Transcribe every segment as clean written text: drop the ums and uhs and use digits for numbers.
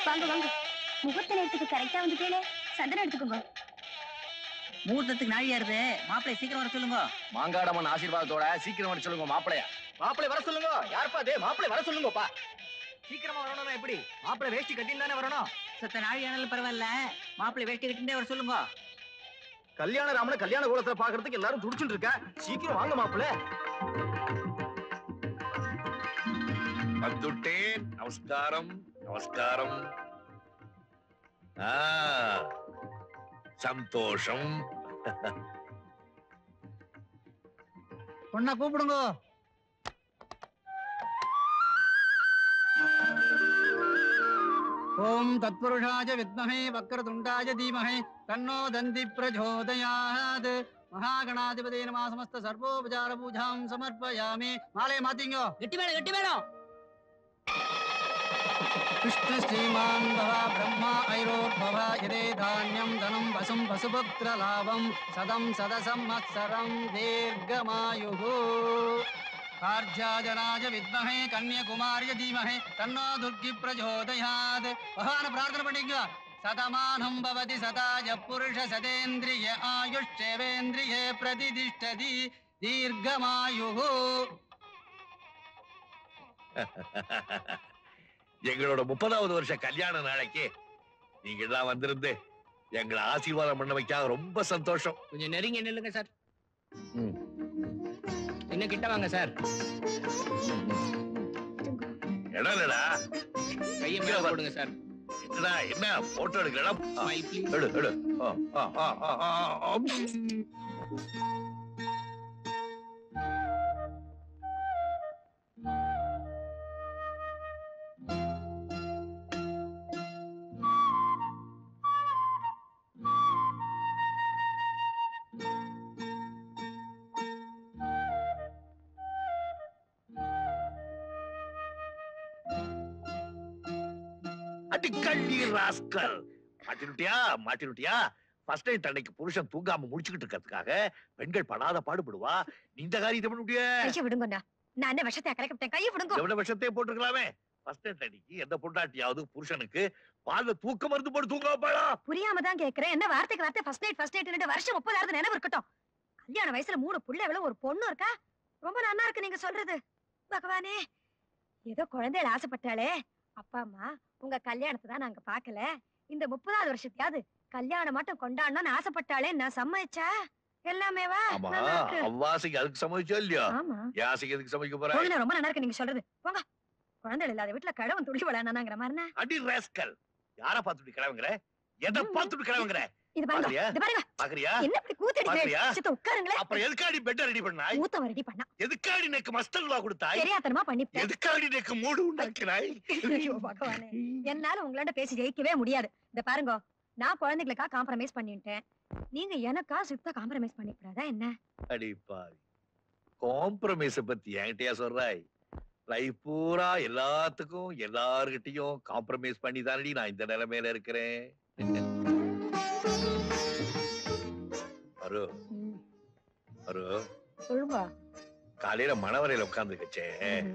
வாங்க வாங்க. முகூர்த்த நேரத்துக்கு கரெக்டா வந்துட்டே. சந்தனம் எடுத்துக்கோங்க. முகூர்த்தத்துக்கு நாழியாருது. மாப்பிள்ளை சீக்கிரம் வர சொல்லுங்க. மாங்காடம்மன் ஆசீர்வாதத்தோட சீக்கிரம் வர சொல்லுங்க மாப்பிளையா. மாப்பிளை வர சொல்லுங்க. யாருப்பா அது? மாப்பிளை வர சொல்லுங்கப்பா. சீக்கிரமா வரணும்னா எப்படி? மாப்பிளை வேஷ்டி கட்டின்னு தானே வரணும். சத்த நாழியானாலும் பரவாயில்ல, மாப்பிள்ளை வேஷ்டி கட்டிண்டே வர சொல்லுங்க. கல்யாண ராமனை கல்யாண கோலத்துல பாக்குறதுக்கு எல்லாரும் துடிச்சுட்டு இருக்க. சீக்கிரம் வாங்க மாப்பிளை. வந்துட்டேன். நமஸ்காரம் நமஸ்காரம். சந்தோஷம். பொண்ணா கூப்பிடுங்க. ஓம் தத்புருஷாய வித்மஹே வக்ரதுண்டாய தீமஹே தன்னோ தந்தி பிரச்சோதயாத். மகாகணாதிபதே நம. சமஸ்த சர்வோபசார பூஜாம் சமர்ப்பயாமி. மாலை மாத்திங்க. கெட்டி மேளம் கெட்டி மேளம். कृष्ण श्रीमान भवा ब्रह्मा ऐरोद्भव यदे धान्यं धनं वसुं वसुपुत्र लाभं सदं सदसंवत्सरं दीर्घमायुः. कार्याजनाय विद्महे कन्याकुमार्य धीमहि तन्नो दुर्गी प्रचोदयात्. भगवान प्रार्थना पठिएगा. सतमानं भवति सताय पुरुष सतेन्द्रिय आयुष्येवेन्द्रिये प्रतिष्ठति दीर्घमायुः. எங்களோட 30வது வருஷ கல்யாண நாளைக்கு நீங்க எல்லாம் வந்திருந்து எங்களை ஆசீர்வாதம் பண்ண வைக்காக ரொம்ப சந்தோஷம். கொஞ்சம் நெருங்கி நில்லுங்க சார். இன்னும் கிட்ட வாங்க சார். என்னடா கையை மேல போடுங்க சார். என்ன போட்டோ எடுக்கலாம்? எடு எடு. மாட்டினுட்டியா? ஃபர்ஸ்ட் நைட் அன்னைக்கு புருஷன் தூங்காம முடிச்சுக்கிட்டு இருக்கிறதுக்காக பெண்கள் படாத பாடுபடுவா. இந்த காரியத்தை பண்ண முடியாது. விடுங்கண்ணா. நான் என்ன விஷத்தை கலக்கப்பட்டேன். கையை விடுங்க. எவ்வளவு விஷத்தையே போட்டுக்கலாமே. ஃபர்ஸ்ட் நைட் அன்னைக்கு எந்த பொண்டாட்டியாவது புருஷனுக்கு பால்ல தூக்க மருந்து போட்டு தூங்க வைப்பாளா? புரியாம தான் கேக்குறேன். என்ன வார்த்தைக்கு வார்த்தை ஃபர்ஸ்ட் நைட் வருஷம் 30 நினைவு இருக்கட்டும். கல்யாண வயசுல 3 புள்ள ஒரு பொண்ணு இருக்கா. ரொம்ப நல்லா இருக்கு நீங்க சொல்றது. பகவானே, ஏதோ குழந்தைகள் ஆசைப்பட்டாலே. அப்பா அம்மா உங்க கல்யாணத்தை தான் நாங்க பாக்கல. இந்த 30வது வருஷத்தையாவது கல்யாணம் மட்டும் கொண்டாடணும்னு ஆசைப்பட்டாலே நான் சம்மதிச்சா எல்லாமே வா. அவ்வாசைக்கு அதுக்கு சம்மதிச்சா இல்லையா? யாசைக்கு எதுக்கு சமைக்க போறேன்? ரொம்ப நல்லா இருக்கு நீங்க சொல்றது. போங்க. குழந்தைகள் இல்லாத வீட்டுல கடவுன் துடி விளையாடுனாங்கிற மாதிரி. அடி ராஸ்கல். யார பாத்துட்டு கிளம்புங்கற? எதை பாத்துட்டு கிளம்புங்கற? இது பாருங்க. இது பாருங்க. பாக்குறியா? என்ன இப்படி கூத்தடிக்கிறீங்க? சித்த உட்காருங்களே. அப்புறம் எதுக்காடி பெட் ரெடி பண்ணாய்? ஊத்தம் ரெடி பண்ணா. எதுக்காடி எனக்கு மஸ்டர்லா கொடுத்தாய்? தெரியாதனமா பண்ணிட்டேன். எதுக்காடி எனக்கு மூடு உண்டாக்கினாய்? ஐயோ பகவானே. என்னால உங்களோட பேசி ஜெயிக்கவே முடியாது. இந்த பாருங்க. நான் குழந்தைகளுக்கா காம்ப்ரமைஸ் பண்ணிட்டேன். நீங்க எனக்கா சுத்த காம்ப்ரமைஸ் பண்ணிக்கூடாதா என்ன? அடி பாவி. காம்ப்ரமைஸ் பத்தி என்கிட்டயா சொல்றாய்? லைஃப் பூரா எல்லாத்துக்கும் எல்லார்கிட்டயும் காம்ப்ரமைஸ் பண்ணி தானடி நான் இந்த நிலைமையில இருக்கிறேன். காலையில மணவரையில உட்கார்ந்து கச்சேன்.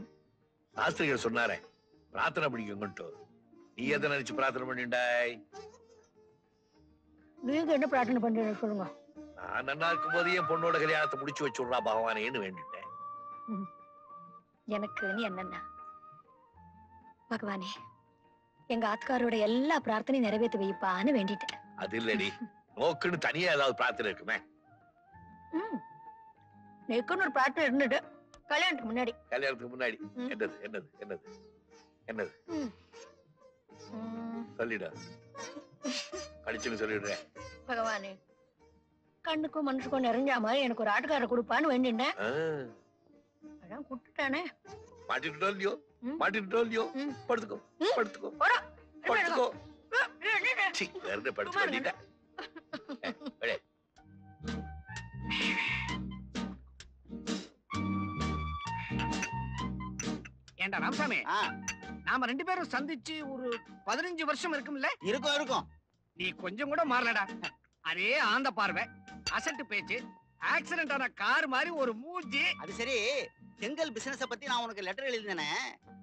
சாஸ்திரிகள் சொன்னாரே பிரார்த்தனை பண்ணிக்கோங்கட்டு. நீ எதை நினைச்சு பிரார்த்தனை பண்ணிண்டாய்? நீங்க என்ன பிரார்த்தனை பண்றீங்க சொல்லுங்க. நான் நல்லா இருக்கும் போது என் பொண்ணோட கல்யாணத்தை முடிச்சு வச்சுடுறா பகவானேன்னு வேண்டிட்டேன். எனக்கு நீ என்னன்னா பகவானே எங்க ஆத்காரோட எல்லா பிரார்த்தனையும் நிறைவேற்றி வைப்பான்னு வேண்டிட்டேன். அது இல்லடி, நோக்குன்னு தனியா ஏதாவது பிரார்த்தனை இருக்குமே? நெக்குன்னு ஒரு பிரார்த்தனை இருந்துட்டு கல்யாணத்துக்கு முன்னாடி. கல்யாணத்துக்கு முன்னாடி என்னது என்னது என்னது என்னது சொல்லிடா. கடிச்சுன்னு சொல்லிடுறேன். பகவானே கண்ணுக்கும் மனுஷுக்கும் நிறைஞ்ச மாதிரி எனக்கு ஒரு ஆட்டுக்கார கொடுப்பான்னு வேண்டிட்டேன். அதான் குட்டுட்டானே. மாட்டிக்கிட்டோ இல்லையோ? மாட்டிக்கிட்டோ இல்லையோ? படுத்துக்கோ படுத்துக்கோ படுத்துக்கோ. வேற படுத்துக்கோ. ஏண்டா ராமசாமி, நாம 2 பேரும் சந்திச்சு ஒரு 15 வருஷம் இருக்கும்ல? இருக்கும். நீ கொஞ்சம் கூட மாறலடா. அதே ஆந்த பார்வை, அசட்டு பேச்சு, ஆக்சிடென்ட் ஆன கார் மாதிரி ஒரு மூஞ்சி. அது சரி, செங்கல் பிசினஸ் பத்தி நான் உனக்கு லெட்டர் எழுதினேனே,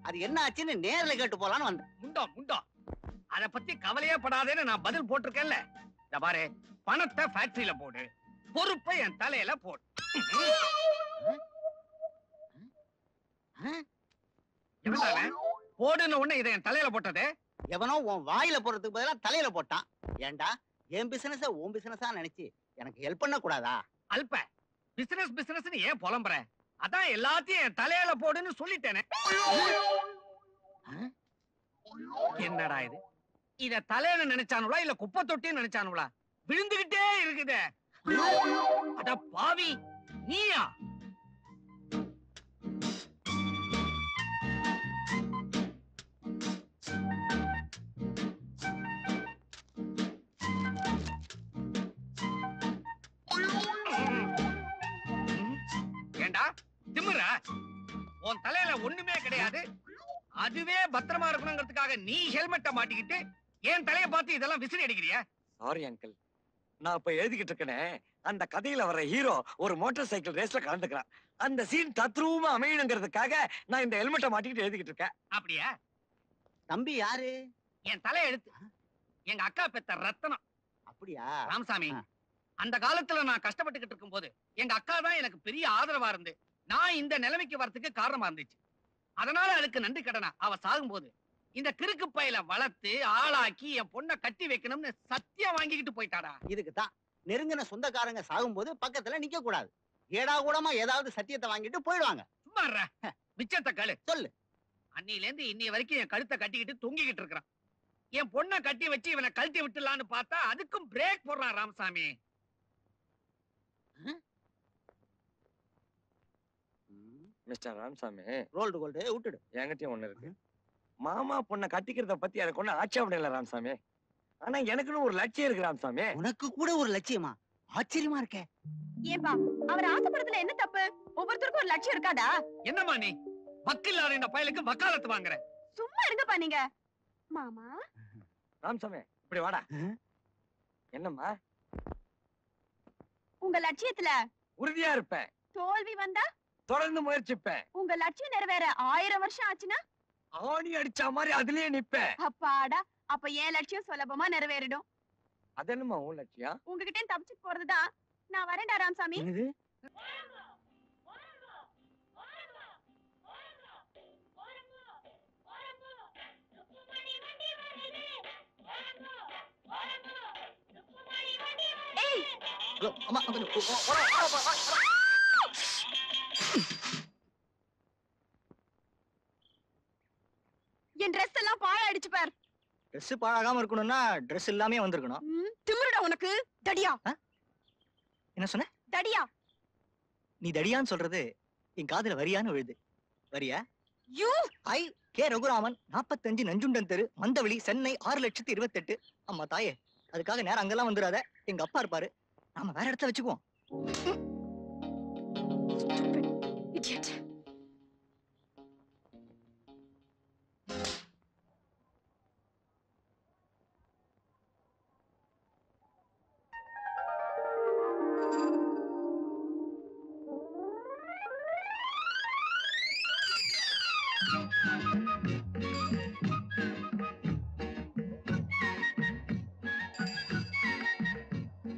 அது என்ன ஆச்சுன்னு நேர்ல கேட்டு போலான்னு வந்தேன். முண்டா அத பத்தி கவலையே படாதேன்னு நான் பதில் போட்டிருக்கேன்ல. இந்த பாரு, பணத்தை ஃபேக்டரியில போடு, பொறுப்பை என் தலையில போடு. போடுன்னு உடனே இதை என் தலையில போட்டது எவனோ உன் வாயில போறதுக்கு பதிலா தலையில போட்டான். ஏண்டா என் பிசினஸ உன் பிசினஸா நினைச்சு எனக்கு ஹெல்ப் பண்ண கூடாதா? அல்ப பிசினஸ் பிசினஸ்னு ஏன் புலம்புற? அதான் எல்லாத்தையும் என் தலையில போடுன்னு சொல்லிட்டேனே. என்னடா இது? இத தலையில நினைச்சானுங்களா இல்ல குப்பை தொட்டின்னு நினைச்சானுங்களா? விழுந்துகிட்டே இருக்குதே. அட பாவி, நீயா? ஏண்டா திமிர? உன் தலையில ஒண்ணுமே கிடையாது. அதுவே பத்திரமா இருக்கணுங்கிறதுக்காக நீ ஹெல்மெட்டை மாட்டிக்கிட்டு என் தலையை பார்த்து இதெல்லாம் விசிறி அடிக்கிறியா? சாரி அங்கிள், நான் இப்ப எழுதிக்கிட்டு இருக்கேனே, அந்த கதையில வர ஹீரோ ஒரு மோட்டார் சைக்கிள் ரேஸ்ல கலந்துக்கிறான். அந்த சீன் தத்ரூபமா அமையணுங்கிறதுக்காக நான் இந்த ஹெல்மெட்டை மாட்டிக்கிட்டு எழுதிக்கிட்டு இருக்கேன். அப்படியா? தம்பி யாரு? என் தலை எழுத்து எங்க அக்கா பெத்த ரத்தனம். அப்படியா? ராமசாமி, அந்த காலத்துல நான் கஷ்டப்பட்டுக்கிட்டு இருக்கும் போது எங்க அக்கா தான் எனக்கு பெரிய ஆதரவா இருந்து நான் இந்த நிலைமைக்கு வரதுக்கு காரணமா இருந்துச்சு. அதனால அதுக்கு நன்றி கடனா அவ சாகும்போது இந்த கிறுக்கு பையில வளர்த்து ஆளாக்கி என் பொண்ணை கட்டி வைக்கணும்னு சத்தியம் வாங்கிக்கிட்டு போயிட்டாடா. இதுக்கு தான் நெருங்கின சொந்தக்காரங்க சாகும்போது பக்கத்துல நிக்க கூடாது. ஏடா கூடமா ஏதாவது சத்தியத்தை வாங்கிட்டு போயிடுவாங்க. சும்மா மிச்சத்தை கழு. சொல்லு. அன்னில இருந்து இன்னைய வரைக்கும் என் கழுத்தை கட்டிக்கிட்டு தொங்கிக்கிட்டு இருக்கிறான். என் பொண்ணை கட்டி வச்சு இவனை கழட்டி விட்டுலான்னு பார்த்தா அதுக்கும் பிரேக் போடுறான் Ramasamy. Mister Ramasamy, rolled gold விட்டுடு. என்கிட்டயும் ஒண்ணு இருக்கு. மாமா பொண்ணை கட்டிக்கிறத பத்தி எனக்கு ஒண்ணு ஆட்சேபணம் இல்ல ராமசாமி. ஆனா எனக்குன்னு ஒரு லட்சியம் இருக்கு ராமசாமி. உனக்கு கூட ஒரு லட்சியமா? ஆச்சரியமா இருக்கே. ஏன்பா அவர் ஆசைப்படுறதுல என்ன தப்பு? ஒவ்வொருத்தருக்கும் ஒரு லட்சியம் இருக்காதா? என்னம்மா நீ வக்கில்லாத இந்த பயலுக்கு வக்காலத்து வாங்குற? சும்மா இருங்கப்பா நீங்க. மாமா ராமசாமி இப்படி வாடா. என்னம்மா? உங்க லட்சியத்துல உறுதியா இருப்பேன். தோல்வி வந்தா தொடர்ந்து முயற்சிப்பேன். உங்க லட்சியம் நிறைவேற 1000 வருஷம் ஆச்சுன்னா ஆணி அடிச்ச மாதிரி அதுலயே நிப்பேன். அப்பாடா, அப்ப என் லட்சியம் சுலபமா நிறைவேறிடும். அது என்னம்மா உன் லட்சியம்? உங்ககிட்ட தப்பிச்சு போறதுதான். நான் வரேன்டா ராமசாமி. ஏய், அம்மா கொஞ்சம் என் Dress எல்லாம் பாழாயிடுச்சு பார். Dress பாழாகாம இருக்கணும்னா Dress இல்லாமே வந்திருக்கணும். திமிருடா உனக்கு. தடியா. என்ன சொன்ன? தடியா. நீ தடியான்னு சொல்றது என் காதுல வரியான்னு விழுது. வரியா? You I K Raghuraman 45 Nanjundan தெரு, மந்தவெளி, சென்னை 6,28,000. அம்மா தாயே, அதுக்காக நேரம் அங்கெல்லாம் வந்துடாத. எங்க அப்பா இருப்பாரு. நாம வேற இடத்துல வச்சுக்குவோம். இடியட்.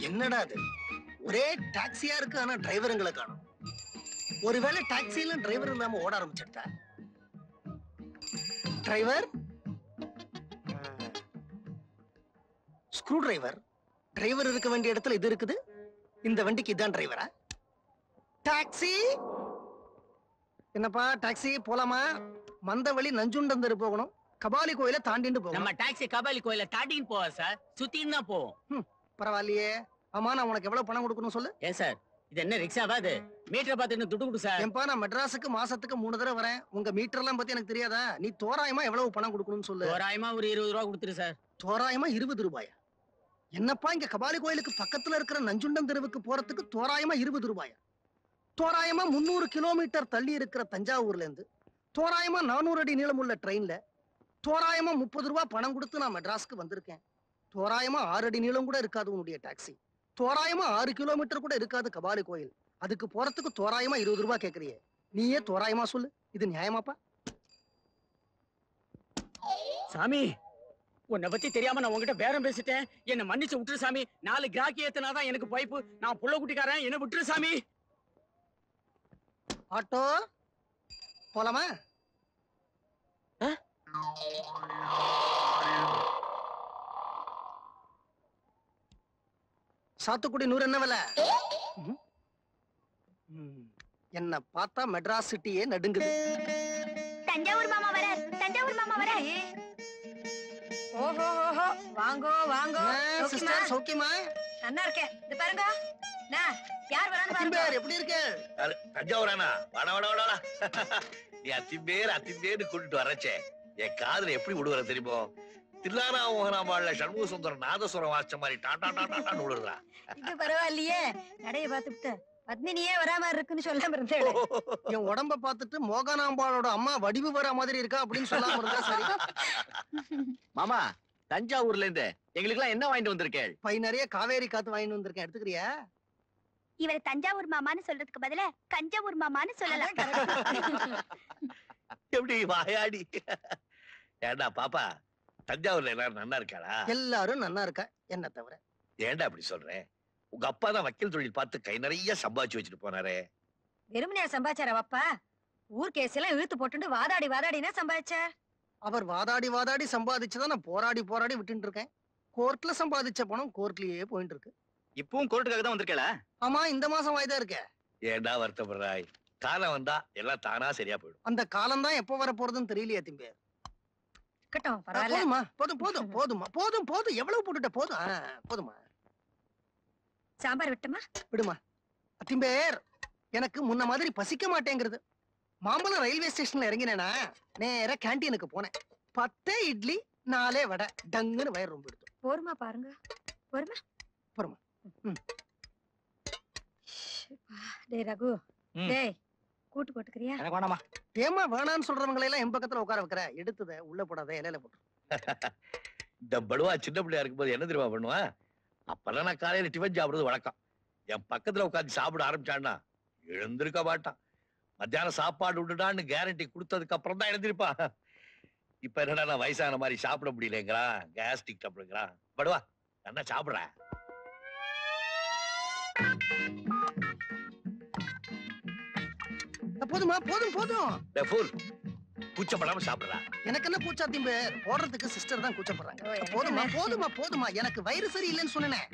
என்னடா அது? ஒரே டாக்ஸியா இருக்கு, ஆனா டிரைவருங்களை காணோம். ஒருவேளை டாக்ஸில டிரைவர் இல்லாம ஓட ஆரம்பிச்சிட்டா? Driver, screw driver. டிரைவர் இருக்க வேண்டிய இடத்துல இது இருக்குது. இந்த வண்டிக்கு இதான் டிரைவரா? டாக்ஸி, என்னப்பா டாக்ஸி போலாமா? மந்தவெளி நஞ்சுண்டந்தரு போகணும். கபாலி கோயில தாண்டிட்டு போகணும். நம்ம டாக்ஸி கபாலி கோயில தாண்டின்னு போவா சார், சுத்தின்னு தான் போவோம். பரவாயில்லையே. ஆமா, நான் உனக்கு எவ்வளவு பணம் கொடுக்கணும் சொல்லு. ஏன் சார், இது என்ன ரிக்ஷாவா? அது மீட்டரை பார்த்து துட்டு கொடு சார். ஏன்பா, நான் மெட்ராஸுக்கு மாசத்துக்கு 3 தடவை வரேன். உங்க மீட்டர் எல்லாம் பத்தி எனக்கு தெரியாதா? நீ தோராயமா எவ்வளவு பணம் கொடுக்கணும்னு சொல்லு. தோராயமா ஒரு 20 ரூபா கொடுத்துரு சார். தோராயமா 20 ரூபாயா? என்னப்பா, இங்க கபாலி கோயிலுக்கு பக்கத்துல இருக்கிற நஞ்சுண்டம் தெருவுக்கு போறதுக்கு தோராயமா 20 ரூபாயா? தோராயமா 300 கிலோமீட்டர் தள்ளி இருக்கிற தஞ்சாவூர்ல இருந்து தோராயமா 400 அடி நீளமுள்ள ட்ரெயின்ல தோராயமா 30 ரூபாய் பணம் கொடுத்து நான் மெட்ராஸ்க்கு வந்திருக்கேன். தோராயமா 6 அடி நீளம் கூட இருக்காது உன்னுடைய டாக்ஸி. தோராயமா 6 கிலோமீட்டர் கூட இருக்காது கபாலி கோயில். அதுக்கு போறதுக்கு தோராயமா 20 ரூபாய் கேக்குறியே. நீயே தோராயமா சொல்லு, இது நியாயமாப்பா? சாமி, உன்னை பத்தி தெரியாம நான் உங்ககிட்ட பேரம் பேசிட்டேன். என்ன மன்னிச்சு விட்டுரு சாமி. 4 கிராக்கி ஏத்தனாதான் எனக்கு பைப்பு. நான் புள்ள குட்டிக்காரன், என்ன விட்டுரு சாமி. ஆட்டோ போலாமா? சாத்துக்குடி 100 என்ன விலை? என்ன பார்த்தா மெட்ராஸ் சிட்டியே நடுங்குது. தஞ்சாவூர் மாமா வர, தஞ்சாவூர் மாமா வர. ஓஹோ ஓஹோ, வாங்கோ வாங்கோ. சிஸ்டர் சௌக்கியமா? நல்லா இருக்கேன். இது பாருங்க, நான் யார் வரான்னு பாருங்க. அத்திம்பேர் எப்படி இருக்கு? தஞ்சாவூரானா? வாடா வாடா வாடா. நீ அத்திம்பேர்னு கூட்டிட்டு வரச்சே என் காதுல எப்படி விடுவற தெரியுமோ? தில்லானா மோகனாம்பாள்ல சண்முக சுந்தரம் நாதசுரம் வாசிச்ச மாதிரி டாடா டாடான்னு விடுறா. இது பரவாயில்லையே, நடைய பார்த்துட்டு பத்மினியே வராம இருக்குன்னு சொல்லாம இருந்தேன். என் உடம்ப பார்த்துட்டு மோகனாம்பாளோட அம்மா வடிவு வர மாதிரி இருக்கா அப்படின்னு சொல்லாம இருந்தா சரி. மாமா, தஞ்சாவூர்ல இருந்து எங்களுக்கு எல்லாம் என்ன வாங்கிட்டு வந்திருக்கேன்? பை நிறைய காவேரி காத்து வாங்கிட்டு வந்திருக்கேன், எடுத்துக்கிறியா? இவரை தஞ்சாவூர் மாமான்னு சொல்றதுக்கு பதிலா கஞ்சவூர் மாமான்னு சொல்லலாம். எப்படி வாயாடி? ஏண்டா பாப்பா, தஞ்சாவூர்ல எல்லாரும் நல்லா இருக்காளா? எல்லாரும் நல்லா இருக்கா, என்ன தவிர. ஏண்டா அப்படி சொல்றேன்? உங்க அப்பா தான் வக்கீல் தொழில் பார்த்து கை நிறைய சம்பாதிச்சு வச்சுட்டு போனாரே. வெறுமனையா சம்பாதிச்சாரா அப்பா? ஊர் கேஸ் எல்லாம் இழுத்து போட்டு வாதாடினா சம்பாதிச்சார். அவர் வாதாடி சம்பாதிச்சுதான் நான் போராடி விட்டுட்டு இருக்கேன். கோர்ட்ல சம்பாதிச்ச பணம் கோர்ட்லயே போயிட்டு இருக்கு. இப்பவும் கோர்ட்டுக்காக தான் வந்திருக்கல? ஆமா, இந்த மாசம் வாய்தா இருக்க. ஏண்டா வருத்தப்படுறாய்? காலம் வந்தா எல்லாம் தானா சரியா போயிடும். அந்த காலம் தான் எப்ப வர போறதுன்னு தெரியலையா திம்பே. இருக்கட்டும், பரவாயில்ல. போதும் எவ்வளவு போட்டுட்ட? போதுமா? சாம்பார் விட்டுமா? விடுமா. அத்திம்பேர், எனக்கு முன்ன மாதிரி பசிக்க மாட்டேங்கிறது. மாம்பழம் ரயில்வே ஸ்டேஷன்ல இறங்கினேனா நேரா கேண்டீனுக்கு போனேன். 10 இட்லி 4 வடை, டங்குன்னு வயிறு ரொம்ப எடுத்து. போருமா பாருங்க, போருமா. டேய் ரகு, டேய் கூட்டு போட்டுக்கிறியா? எனக்கு வேணாமா. ஏமா வேணான்னு சொல்றவங்களை எல்லாம் என் பக்கத்துல உட்கார வைக்கிற? எடுத்தத உள்ள போடாத, இலையில போட்டு. இந்த படுவா சின்ன பிள்ளையா இருக்கும்போது என்ன தெரியுமா பண்ணுவா? அப்பெல்லாம் நான் காலையில டிஃபன் சாப்பிடுறது வழக்கம். என் பக்கத்துல உட்காந்து சாப்பிட ஆரம்பிச்சான்னா எழுந்திருக்க மாட்டான். மத்தியானம் சாப்பாடு விட்டுடான்னு கேரண்டி கொடுத்ததுக்கு அப்புறம் தான் எழுந்திருப்பா. இப்ப என்னடா நான் வயசான மாதிரி சாப்பிட முடியலங்கிறான், கேஸ்ட்ரிக் சாப்பிடுங்கிறான். படுவா என்ன சாப்பிடுறேன்? போதும். கூச்சப்படாம சாப்பிடுறா. எனக்கு என்ன கூச்சா திம்பேர்? போடுறதுக்கு சிஸ்டர் தான் கூச்சப்படுறாங்க. போதுமா. எனக்கு வயிறு சரியில்லைன்னு சொன்னேன்.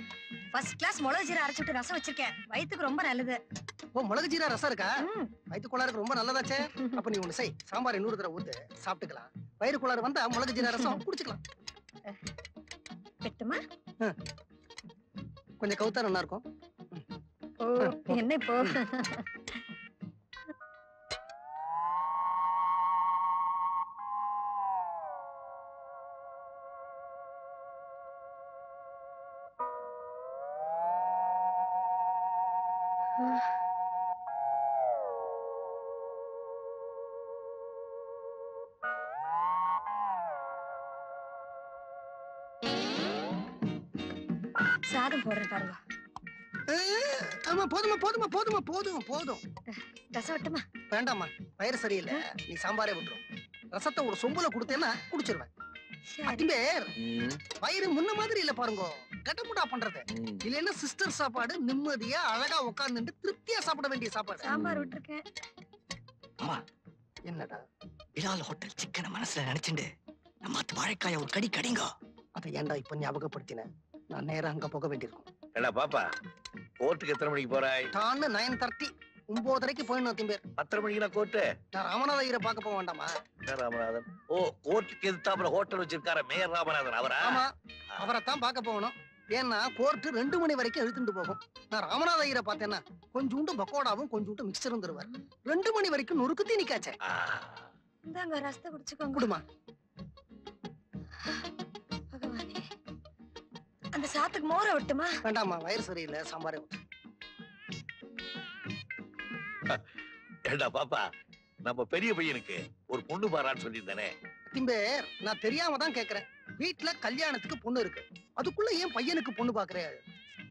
ஃபர்ஸ்ட் கிளாஸ் மிளகு ஜீரா அரைச்சிட்டு ரசம் வச்சிருக்கேன், வயித்துக்கு ரொம்ப நல்லது. ஓ, மிளகு ஜீரா ரசம் இருக்கா? வயிற்று கோளாறுக்கு ரொம்ப நல்லதாச்சே. அப்ப நீ ஒண்ணு செய், சாம்பார் 100 தடவை ஊத்து, சாப்பிட்டுக்கலாம். வயிறு கோளாறு வந்தா மிளகு ஜீரா ரசம் குடிச்சுக்கலாம். கட்டுமா? கொஞ்சம் கவுத்தா நல்லா இருக்கும். என்ன இப்போ? சாதம் போடுறேன் பாருங்க. ஆமா, போதும். ரசம் விட்டுமா? வேண்டாமா, வயிறு சரியில்லை. நீ சாம்பாரே விட்டுரும். ரசத்தை ஒரு சொம்புல கொடுத்தேன்னா குடிச்சிருவேன். அத்திம்பேர், வயிறு முன்ன மாதிரி இல்ல பாருங்க, கடமுடா பண்றது. இல்லைன்னா சிஸ்டர் சாப்பாடு நிம்மதியா அழகா உட்கார்ந்துட்டு திருப்தியா சாப்பிட வேண்டிய சாப்பாடு. சாம்பார் விட்டுருக்கேன். என்னடா பிலால் ஹோட்டல் சிக்கனை மனசுல நினைச்சுண்டு நம்ம வாழைக்காய ஒரு கடி கடிங்க. அதை ஏன்டா இப்ப ஞாபகப்படுத்தின? நான் நேரா அங்க போக வேண்டியிருக்கும். ஏடா பாப்பா, கோர்ட்டுக்கு எத்தனை மணிக்கு போறாய்? டான்னு 9:30, 9:30க்கு போயிடணும். அத்திம்பேர், 10 மணிக்கு கோர்ட்டு. நான் ராமநாத ஐயரை பார்க்க போக வேண்டாமா? ராமநாதன்? ஓ, கோர்ட்டுக்கு எதிர்த்தாப்புல ஹோட்டல் வச்சிருக்கார மேயர் ராமநாதன் அவரா? ஆமா, அவரைத்தான் பார்க்க போகணும். ஏன்னா கோர்ட்டு 2 மணி வரைக்கும் இழுத்துட்டு போகும். நான் ராமநாத ஐயரை பார்த்தேன்னா கொஞ்சோண்டு பக்கோடாவும் கொஞ்சோண்டு மிக்சரும் தருவார். 2 மணி வரைக்கும் நொறுக்கு தீனிக்காச்சே. இந்தாங்க ரசத்தை குடிச்சுக்கோங்க. குடுமா. பகவானே, அந்த சாத்துக்கு மோர விட்டுமா? வேண்டாமா, வயிறு சரியில்லை, சாம்பாரே விட்டு. ஏண்டா பாப்பா, நம்ம பெரிய பையனுக்கு ஒரு பொண்ணு பாரான்னு சொல்லியிருந்தானே. திம்பேர், நான் தெரியாம தான் கேக்குறேன். வீட்டுல கல்யாணத்துக்கு பொண்ணு இருக்கு, அதுக்குள்ள ஏன் பையனுக்கு பொண்ணு பாக்குறே?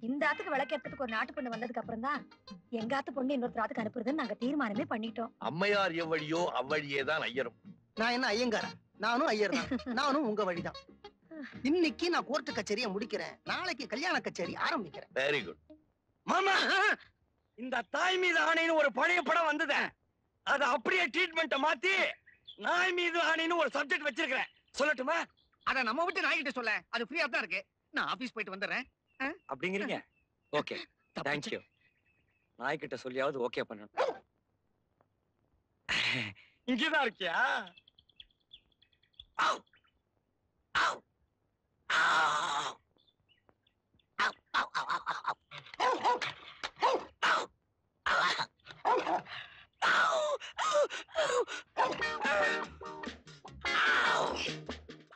இந்த ஆத்துக்கு விளக்கேறதுக்கு ஒரு நாட்டு பொண்ணு வந்ததுக்கு அப்புறம் தான் எங்க ஆத்து பொண்ணு இன்னொரு ஆத்துக்கு அனுப்புறதுன்னு நாங்க தீர்மானமே பண்ணிட்டோம். அம்மையார் எவ்வழியோ அவ்வழியே தான் ஐயரும். நான் என்ன ஐயங்காரா? நானும் ஐயர் தான். நானும் உங்க வழிதான். இன்னைக்கு நான் கோர்ட்டு கச்சேரியை முடிக்கிறேன், நாளைக்கு கல்யாண கச்சேரி ஆரம்பிக்கிறேன். Very good. மாமா, இந்த தாய் மீது ஆணைன்னு ஒரு பழைய படம் வந்தது. அத அப்படியே ட்ரீட்மெண்ட்ட மாத்தி நாய் மீது ஆணைன்னு ஒரு சப்ஜெக்ட் வச்சிருக்கிறேன். சொல்லட்டுமா? அத நம்ம விட்டு நாய்கிட்ட சொல்ல, அது ஃப்ரீயா தான் இருக்கு. நான் ஆபீஸ் போயிட்டு வந்துடுறேன். அப்படிங்கிறீங்க? Okay, thank you. நாய்கிட்ட சொல்லியாவது ஓகே பண்ணணும். இங்கதான் இருக்கியா? ஆவ். ஆவ். ஆவ்.